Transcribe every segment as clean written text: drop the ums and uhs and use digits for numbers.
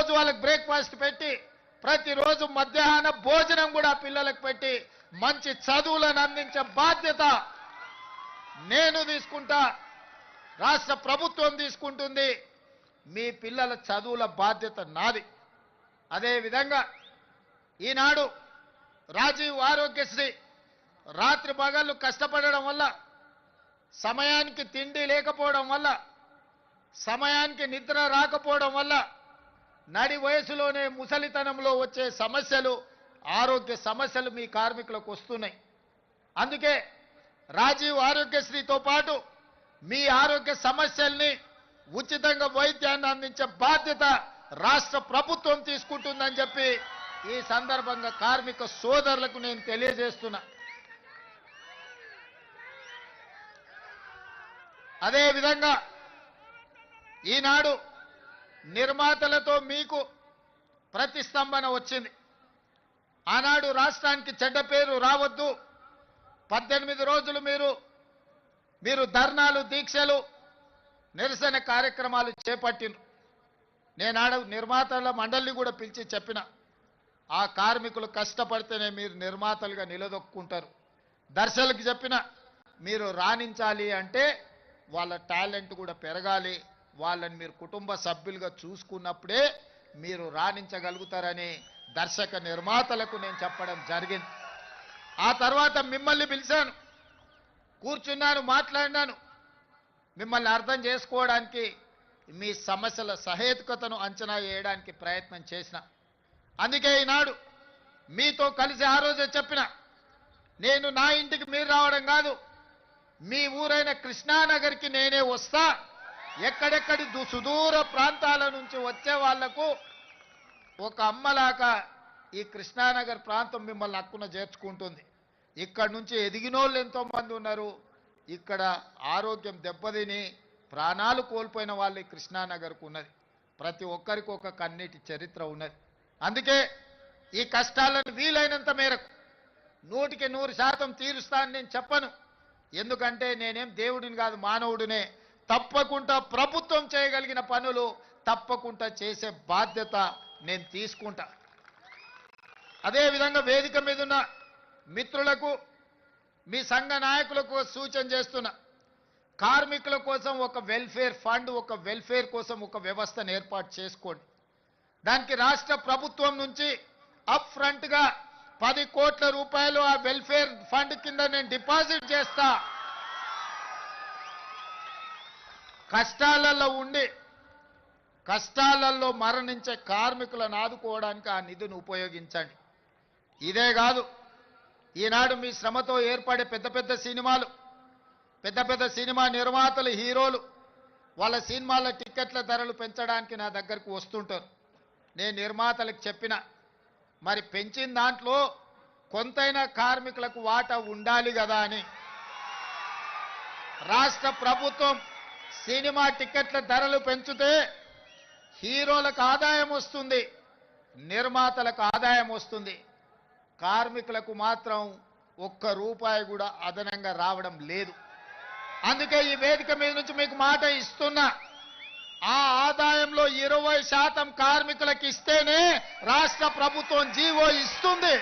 ప్రతిరోజు వాళ్ళకి బ్రేక్ఫాస్ట్ పెట్టి ప్రతిరోజు మధ్యాహ్న భోజనం కూడా పిల్లలకు పెట్టి మంచి చదువులను అందించే బాధ్యత నేను తీసుకుంటా, రాష్ట్ర ప్రభుత్వం తీసుకుంటుంది. మీ పిల్లల చదువుల బాధ్యత నాది. అదేవిధంగా ఈనాడు రాజీవ్ ఆరోగ్యశ్రీ రాత్రి పగళ్ళు కష్టపడడం వల్ల, సమయానికి తిండి లేకపోవడం వల్ల, సమయానికి నిద్ర రాకపోవడం వల్ల నడి వయసులోనే ముసలితనంలో వచ్చే సమస్యలు, ఆరోగ్య సమస్యలు మీ కార్మికులకు వస్తున్నాయి. అందుకే రాజీవ్ ఆరోగ్యశ్రీతో పాటు మీ ఆరోగ్య సమస్యల్ని ఉచితంగా వైద్యాన్ని అందించే బాధ్యత రాష్ట్ర ప్రభుత్వం తీసుకుంటుందని చెప్పి ఈ సందర్భంగా కార్మిక సోదరులకు నేను తెలియజేస్తున్నా. అదేవిధంగా ఈనాడు నిర్మాతలతో మీకు ప్రతిస్తంభన వచ్చింది. ఆనాడు రాష్ట్రానికి చెడ్డ పేరు రావద్దు, 18 రోజులు మీరు ధర్నాలు, దీక్షలు, నిరసన కార్యక్రమాలు చేపట్టిండ్రు. నేనాడు నిర్మాతల మండలిని కూడా పిలిచి చెప్పిన, ఆ కార్మికులు కష్టపడితేనే మీరు నిర్మాతలుగా నిలదొక్కుంటారు. దర్శకులకు చెప్పిన, మీరు రాణించాలి అంటే వాళ్ళ టాలెంట్ కూడా పెరగాలి, వాళ్ళని మీరు కుటుంబ సభ్యులుగా చూసుకున్నప్పుడే మీరు రాణించగలుగుతారని దర్శక నిర్మాతలకు నేను చెప్పడం జరిగింది. ఆ తర్వాత మిమ్మల్ని పిలిచాను, కూర్చున్నాను, మాట్లాడినాను. మిమ్మల్ని అర్థం చేసుకోవడానికి, మీ సమస్యల సహేతుకతను అంచనా వేయడానికి ప్రయత్నం చేసిన. అందుకే ఈనాడు మీతో కలిసి ఆ రోజే చెప్పిన, నేను నా ఇంటికి మీరు రావడం కాదు, మీ ఊరైన కృష్ణానగర్కి నేనే వస్తా. ఎక్కడెక్కడి సుదూర ప్రాంతాల నుంచి వచ్చే వాళ్లకు ఒక అమ్మలాగా ఈ కృష్ణానగర్ ప్రాంతం మిమ్మల్ని హక్కున చేర్చుకుంటుంది. ఇక్కడ నుంచి ఎదిగినోళ్ళు ఎంతో మంది ఉన్నారు. ఇక్కడ ఆరోగ్యం దెబ్బతిని ప్రాణాలు కోల్పోయిన వాళ్ళు ఈ కృష్ణానగర్కు ఉన్నది. ప్రతి ఒక్కరికి ఒక కన్నీటి చరిత్ర ఉన్నది. అందుకే ఈ కష్టాలను వీలైనంత మేరకు 100% తీరుస్తా అని నేను చెప్పను. ఎందుకంటే నేనేం దేవుడిని కాదు, మానవుడినే. తప్పకుండా ప్రభుత్వం చేయగలిగిన పనులు తప్పకుండా చేసే బాధ్యత నేను తీసుకుంటా. అదేవిధంగా వేదిక మీద ఉన్న మిత్రులకు, మీ సంఘ నాయకులకు సూచన చేస్తున్నా, కార్మికుల కోసం ఒక వెల్ఫేర్ ఫండ్, ఒక వెల్ఫేర్ కోసం ఒక వ్యవస్థను ఏర్పాటు చేసుకోండి. దానికి రాష్ట్ర ప్రభుత్వం నుంచి అప్ ఫ్రంట్గా 10 కోట్ల రూపాయలు ఆ వెల్ఫేర్ ఫండ్ కింద నేను డిపాజిట్ చేస్తా. కష్టాలలో మరణించే కార్మికులను ఆదుకోవడానికి ఆ నిధిని ఉపయోగించండి. ఇదే కాదు, ఈనాడు మీ శ్రమతో ఏర్పడే పెద్ద పెద్ద సినిమా నిర్మాతలు, హీరోలు వాళ్ళ సినిమాల టిక్కెట్ల ధరలు పెంచడానికి నా దగ్గరకు వస్తుంటారు. నేను నిర్మాతలకు చెప్పిన, మరి పెంచిన దాంట్లో కొంతైనా కార్మికులకు వాటా ఉండాలి కదా అని. రాష్ట్ర ప్రభుత్వం సినిమా టిక్కెట్ల ధరలు పెంచితే హీరోలకు ఆదాయం వస్తుంది, నిర్మాతలకు ఆదాయం వస్తుంది. కార్మికులకు మాత్రం ఒక్క రూపాయి కూడా అదనంగా రావడం లేదు. అందుకే ఈ వేదిక మీద నుంచి మీకు మాట ఇస్తున్నా, ఆ ఆదాయంలో 20% కార్మికులకు ఇస్తేనే రాష్ట్ర ప్రభుత్వం జీవో ఇస్తుంది.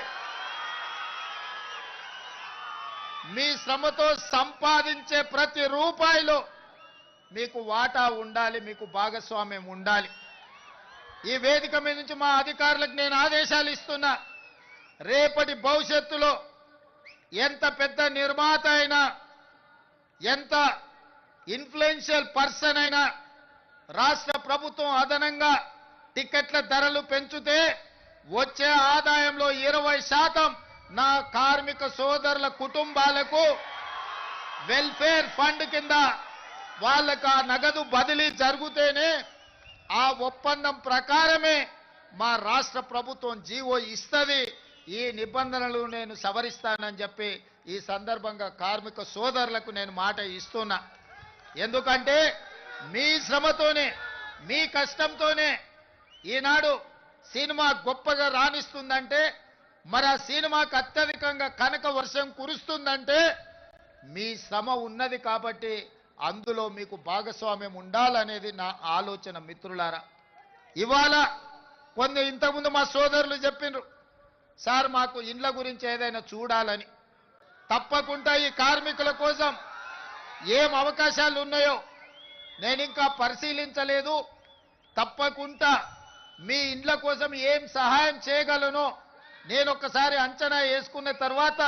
మీ శ్రమతో సంపాదించే ప్రతి రూపాయిలో మీకు వాటా ఉండాలి, మీకు భాగస్వామ్యం ఉండాలి. ఈ వేదిక మీద నుంచి మా అధికారులకు నేను ఆదేశాలు ఇస్తున్నా, రేపటి భవిష్యత్తులో ఎంత పెద్ద నిర్మాత అయినా, ఎంత ఇన్ఫ్లుయెన్షియల్ పర్సన్ అయినా, రాష్ట్ర ప్రభుత్వం అదనంగా టికెట్ల ధరలు పెంచితే వచ్చే ఆదాయంలో 20% నా కార్మిక సోదరుల కుటుంబాలకు వెల్ఫేర్ ఫండ్ కింద వాళ్ళకు ఆ నగదు బదిలీ జరిగితేనే, ఆ ఒప్పందం ప్రకారమే మా రాష్ట్ర ప్రభుత్వం జీవో ఇస్తుంది. ఈ నిబంధనలు నేను సవరిస్తానని చెప్పి ఈ సందర్భంగా కార్మిక సోదరులకు నేను మాట ఇస్తున్నా. ఎందుకంటే మీ శ్రమతోనే, మీ కష్టంతోనే ఈనాడు సినిమా గొప్పగా రాణిస్తుందంటే, మరి ఆ సినిమాకు అత్యధికంగా కనక వర్షం కురుస్తుందంటే మీ శ్రమ ఉన్నది కాబట్టి అందులో మీకు భాగస్వామ్యం ఉండాలనేది నా ఆలోచన. మిత్రులారా, ఇవాళ కొన్ని ఇంతకుముందు మా సోదరులు చెప్పిండ్రు, సార్ మాకు ఇండ్ల గురించి ఏదైనా చూడాలని. తప్పకుండా ఈ కార్మికుల కోసం ఏం అవకాశాలు ఉన్నాయో నేను ఇంకా పరిశీలించలేదు. తప్పకుండా మీ ఇండ్ల కోసం ఏం సహాయం చేయగలనో నేను ఒక్కసారి అంచనా వేసుకున్న తర్వాత